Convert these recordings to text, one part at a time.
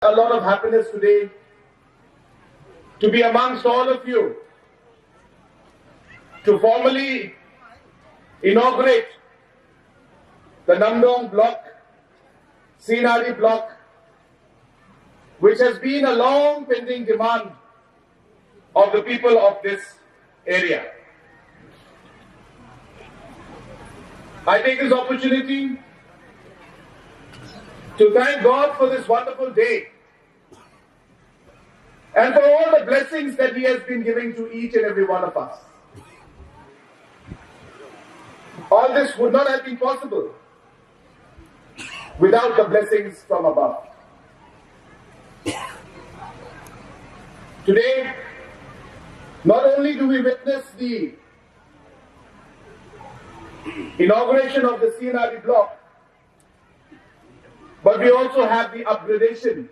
a lot of happiness today to be amongst all of you to formally inaugurate the Namdong block, C&RD block, which has been a long pending demand of the people of this area. I take this opportunity to thank God for this wonderful day and for all the blessings that He has been giving to each and every one of us. All this would not have been possible without the blessings from above. Today, not only do we witness the inauguration of the C&RD block, but we also have the upgradation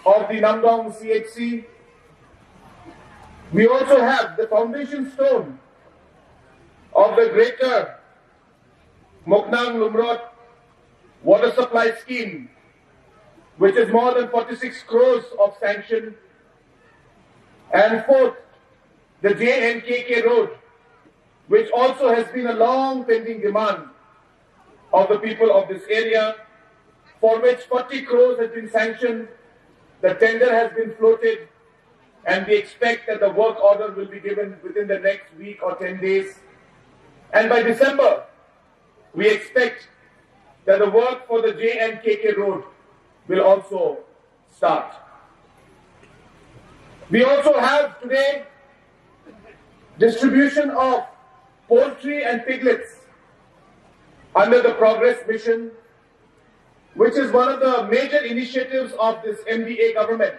of the Namdong CHC. We also have the foundation stone of the greater Moknang Lumrot water supply scheme, which is more than 46 crores of sanction. And fourth, the JNKK road, which also has been a long pending demand of the people of this area, for which 40 crores has been sanctioned, the tender has been floated, and we expect that the work order will be given within the next week or 10 days. And by December, we expect that the work for the JNKK road will also start. We also have today distribution of poultry and piglets under the Progress Mission, which is one of the major initiatives of this MDA government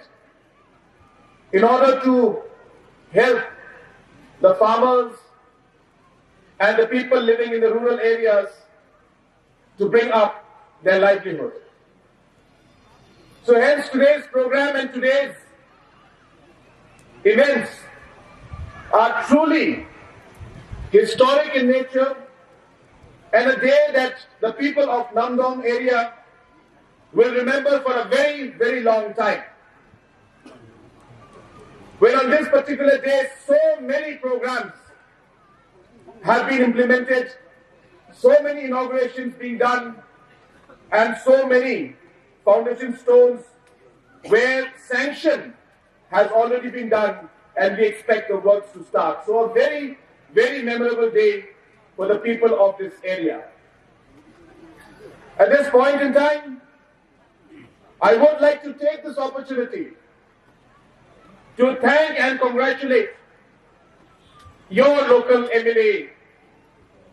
in order to help the farmers and the people living in the rural areas to bring up their livelihood. So hence today's program and today's events are truly historic in nature and a day that the people of Namdong area will remember for a very, very long time. When on this particular day, so many programs have been implemented, so many inaugurations being done, and so many foundation stones where sanction has already been done and we expect the works to start. So a very, very memorable day for the people of this area. At this point in time, I would like to take this opportunity to thank and congratulate your local MLA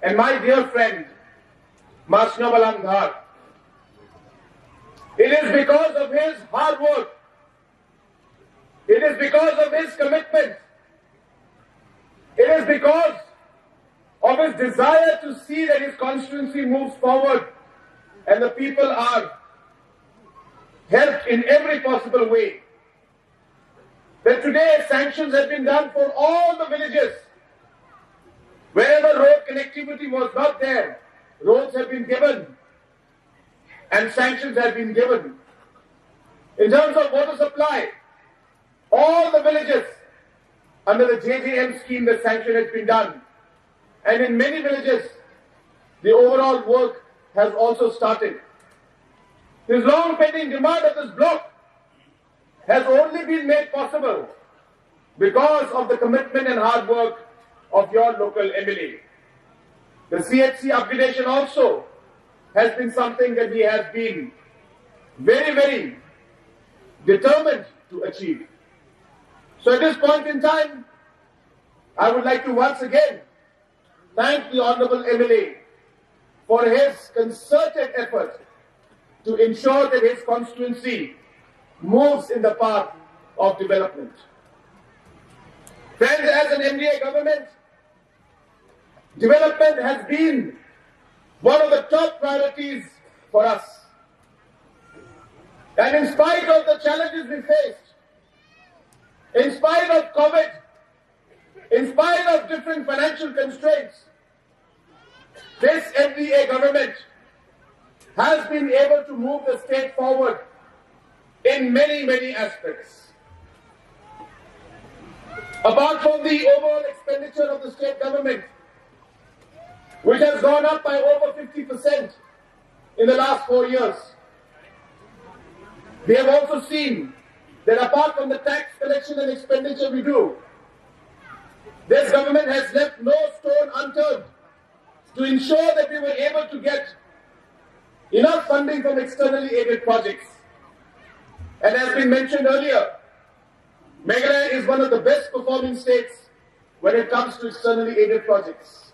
and my dear friend, Masno Balanghar. It is because of his hard work, it is because of his commitment, it is because of his desire to see that his constituency moves forward and the people are helped in every possible way, that today sanctions have been done for all the villages. Wherever road connectivity was not there, roads have been given and sanctions have been given. In terms of water supply, all the villages under the JJM scheme, the sanction has been done. And in many villages, the overall work has also started. This long pending demand of this block has only been made possible because of the commitment and hard work of your local MLA. The CHC upgradation also has been something that he has been very, very determined to achieve. So at this point in time, I would like to once again thank the Honorable MLA for his concerted effort to ensure that his constituency moves in the path of development. Friends, as an MDA government, development has been one of the top priorities for us. And in spite of the challenges we faced, in spite of COVID, in spite of different financial constraints, this MDA government has been able to move the state forward in many, many aspects. Apart from the overall expenditure of the state government, which has gone up by over 50% in the last 4 years, we have also seen that apart from the tax collection and expenditure we do, this government has left no stone unturned to ensure that we were able to get enough funding from externally aided projects. And as been mentioned earlier, Meghalaya is one of the best performing states when it comes to externally aided projects.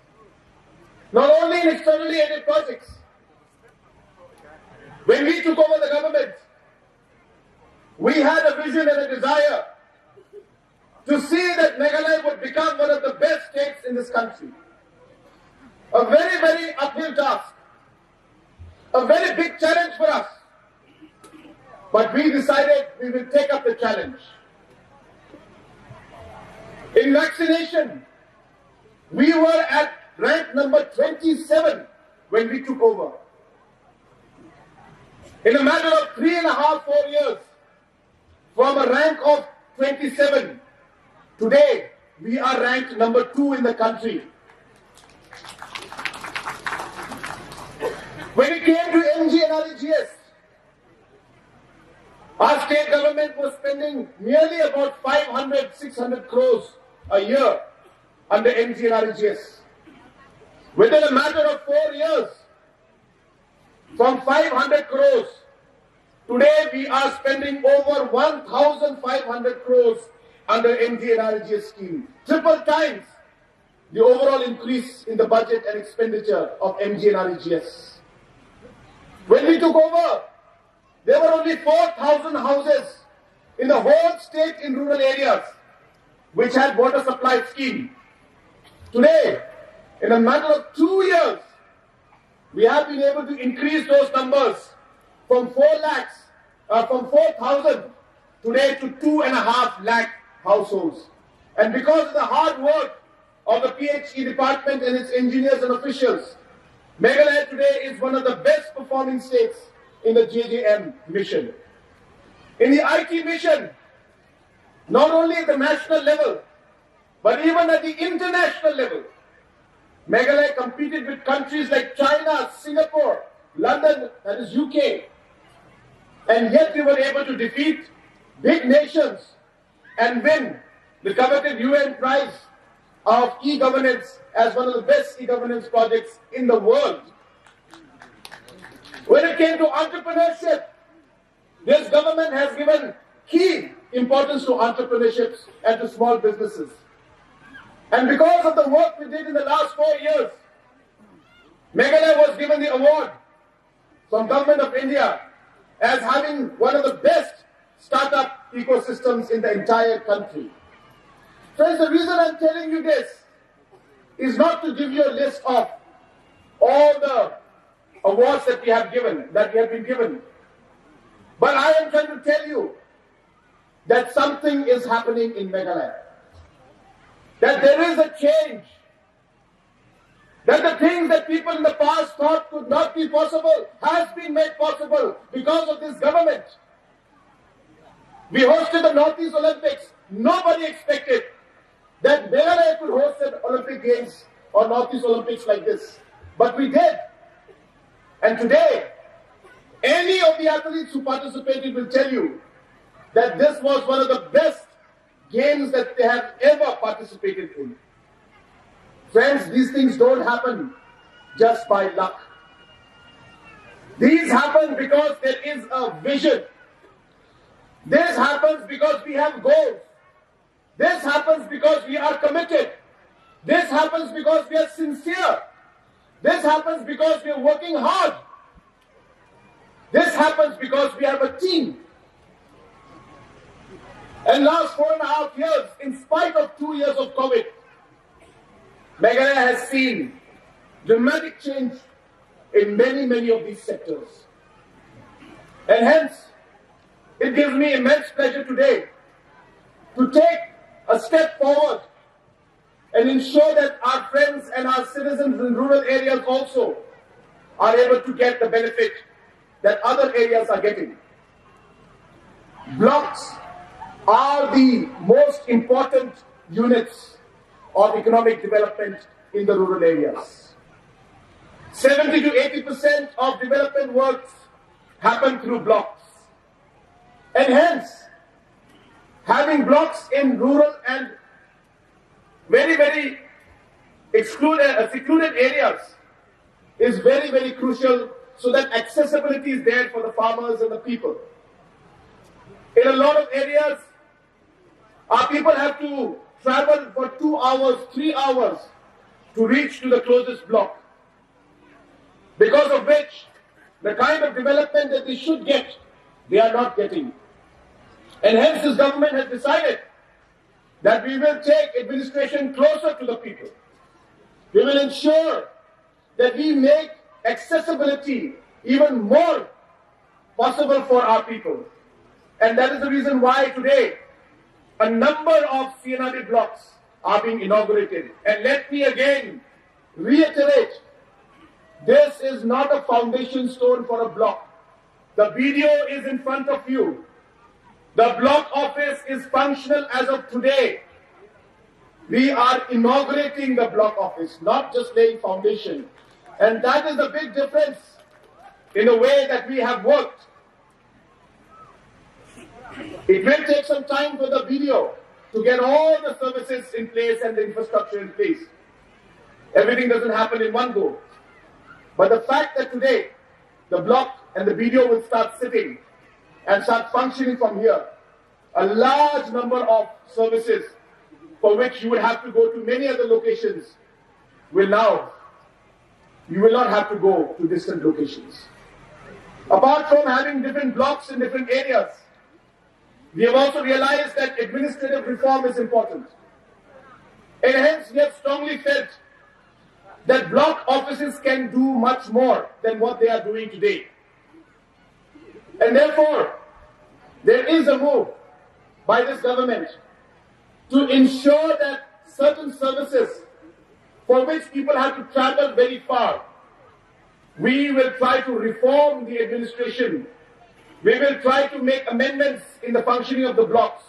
Not only in externally aided projects. When we took over the government, we had a vision and a desire to see that Meghalaya would become one of the best states in this country. A very, very uphill task. A very big challenge for us. But we decided we will take up the challenge. In vaccination, we were at rank number 27 when we took over. In a matter of 3.5, 4 years, from a rank of 27, today we are ranked number 2 in the country. When it came to NGNREGS, our state government was spending nearly about 500, 600 crores a year under NGNREGS. Within a matter of 4 years, from 500 crores, today we are spending over 1,500 crores under NGNREGS scheme. Triple times the overall increase in the budget and expenditure of NGNREGS. When we took over, there were only 4,000 houses in the whole state in rural areas which had water supply scheme. Today, in a matter of 2 years, we have been able to increase those numbers from 4,000 today to 2.5 lakh households. And because of the hard work of the PHE department and its engineers and officials, Meghalaya today is one of the best performing states in the JJM mission. In the IT mission, not only at the national level, but even at the international level, Meghalaya competed with countries like China, Singapore, London, that is UK. And yet we were able to defeat big nations and win the coveted UN prize of e-governance as one of the best e-governance projects in the world. When it came to entrepreneurship, this government has given key importance to entrepreneurships and to small businesses. And because of the work we did in the last 4 years, Meghalaya was given the award from Government of India as having one of the best startup ecosystems in the entire country. Friends, the reason I'm telling you this is not to give you a list of all the awards that we have been given. But I am trying to tell you that something is happening in Meghalaya. That there is a change. That the things that people in the past thought could not be possible has been made possible because of this government. We hosted the Northeast Olympics. Nobody expected that Meghalaya could host the Olympic Games or Northeast Olympics like this. But we did. And today, any of the athletes who participated will tell you that this was one of the best games that they have ever participated in. Friends, these things don't happen just by luck. These happen because there is a vision. This happens because we have goals. This happens because we are committed. This happens because we are sincere. This happens because we are working hard. This happens because we have a team. And last 4.5 years, in spite of 2 years of COVID, Meghalaya has seen dramatic change in many, many of these sectors. And hence, it gives me immense pleasure today to take a step forward and ensure that our friends and our citizens in rural areas also are able to get the benefit that other areas are getting. blocks are the most important units of economic development in the rural areas. 70 to 80% of development works happen through blocks. And hence, having blocks in rural and very secluded areas is very crucial, so that accessibility is there for the farmers and the people. In a lot of areas, our people have to travel for 2 hours, 3 hours to reach to the closest block, because of which the kind of development that they should get, they are not getting. And hence this government has decided that we will take administration closer to the people. We will ensure that we make accessibility even more possible for our people. And that is the reason why today a number of C&RD blocks are being inaugurated. And let me again reiterate, this is not a foundation stone for a block. The video is in front of you. The block office is functional as of today. We are inaugurating the block office, not just laying foundation. And that is the big difference in the way that we have worked. It will take some time for the video to get all the services in place and the infrastructure in place. Everything doesn't happen in one go. But the fact that today the block and the video will start sitting and start functioning from here, a large number of services for which you will have to go to many other locations will now, you will not have to go to distant locations. Apart from having different blocks in different areas, we have also realized that administrative reform is important. And hence we have strongly felt that block offices can do much more than what they are doing today. And therefore, there is a move by this government to ensure that certain services for which people have to travel very far, we will try to reform the administration. We will try to make amendments in the functioning of the blocks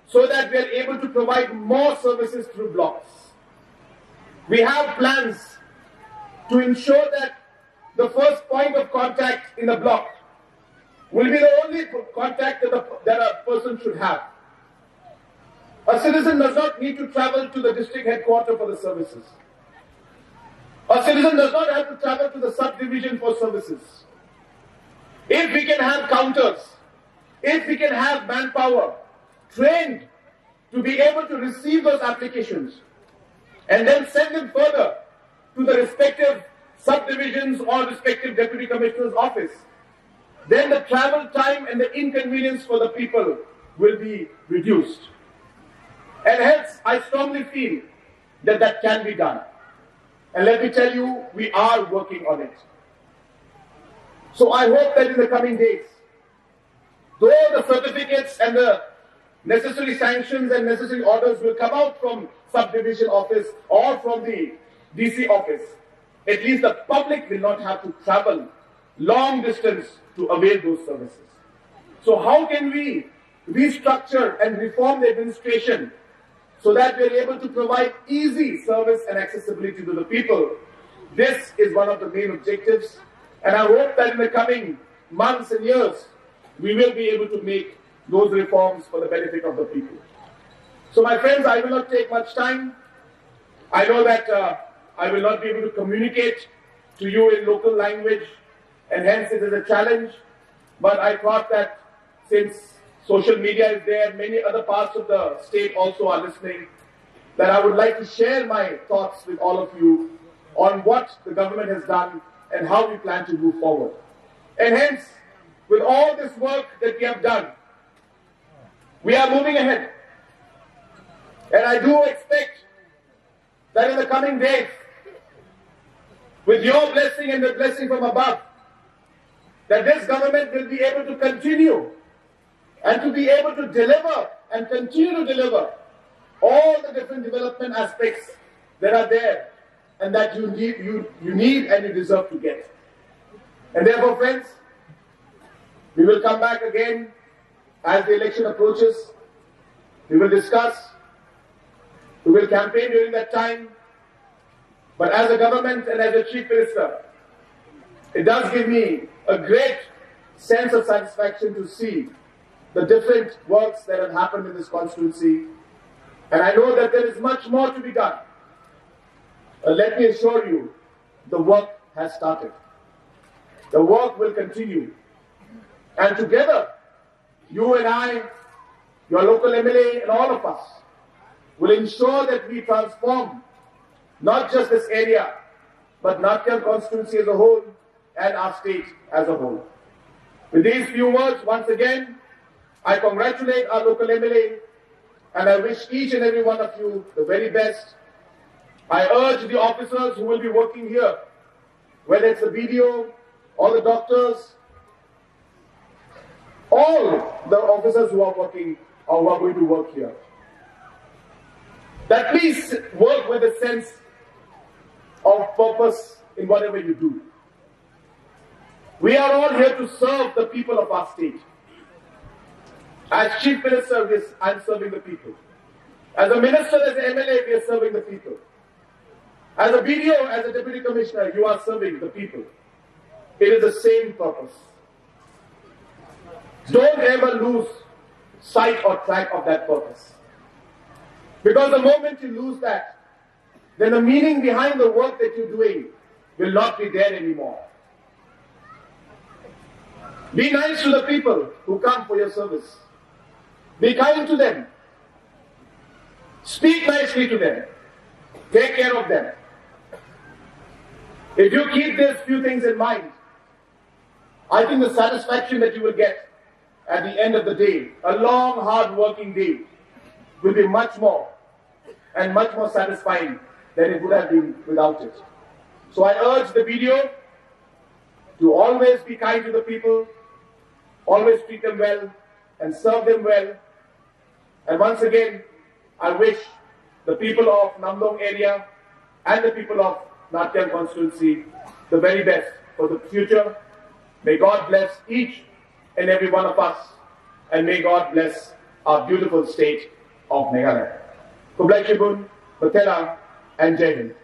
so that we are able to provide more services through blocks. We have plans to ensure that the first point of contact in a block will be the only contact that a person should have. A citizen does not need to travel to the district headquarters for the services. A citizen does not have to travel to the subdivision for services. If we can have counters, if we can have manpower trained to be able to receive those applications and then send them further to the respective subdivisions or respective deputy commissioner's office, then the travel time and the inconvenience for the people will be reduced. And hence, I strongly feel that that can be done. And let me tell you, we are working on it. So I hope that in the coming days, though the certificates and the necessary sanctions and necessary orders will come out from subdivision office or from the DC office, at least the public will not have to travel long distance to avail those services. So how can we restructure and reform the administration so that we are able to provide easy service and accessibility to the people? This is one of the main objectives, and I hope that in the coming months and years, we will be able to make those reforms for the benefit of the people. So my friends, I will not take much time. I know that I will not be able to communicate to you in local language, and hence it is a challenge. But I thought that since social media is there, many other parts of the state also are listening, that I would like to share my thoughts with all of you on what the government has done and how we plan to move forward. And hence, with all this work that we have done, we are moving ahead. And I do expect that in the coming days, with your blessing and the blessing from above, that this government will be able to continue and to be able to deliver and continue to deliver all the different development aspects that are there and that you need and you deserve to get. And therefore, friends, we will come back again as the election approaches, we will discuss, we will campaign during that time. But as a government and as a Chief Minister, it does give me a great sense of satisfaction to see the different works that have happened in this constituency. And I know that there is much more to be done. Let me assure you, the work has started. The work will continue. And together, you and I, your local MLA and all of us, will ensure that we transform not just this area, but Natyam constituency as a whole and our state as a whole. With these few words, once again, I congratulate our local MLA and I wish each and every one of you the very best. I urge the officers who will be working here, whether it's the BDO or the doctors, all the officers who are working or who are going to work here, that please work with a sense of purpose in whatever you do. We are all here to serve the people of our state. As Chief Minister, I'm serving the people. As a Minister, as an MLA, we are serving the people. As a BDO, as a Deputy Commissioner, you are serving the people. It is the same purpose. Don't ever lose sight or track of that purpose. Because the moment you lose that, then the meaning behind the work that you're doing will not be there anymore. Be nice to the people who come for your service. Be kind to them. Speak nicely to them. Take care of them. If you keep these few things in mind, I think the satisfaction that you will get at the end of the day, a long, hard working day, will be much more and much more satisfying than it would have been without it. So I urge the BDO to always be kind to the people, always treat them well and serve them well. And once again, I wish the people of Namdong area and the people of Natyam constituency the very best for the future. May God bless each and every one of us, and may God bless our beautiful state of Meghalaya. Kublai Shibun, Batela, and Jai Hind.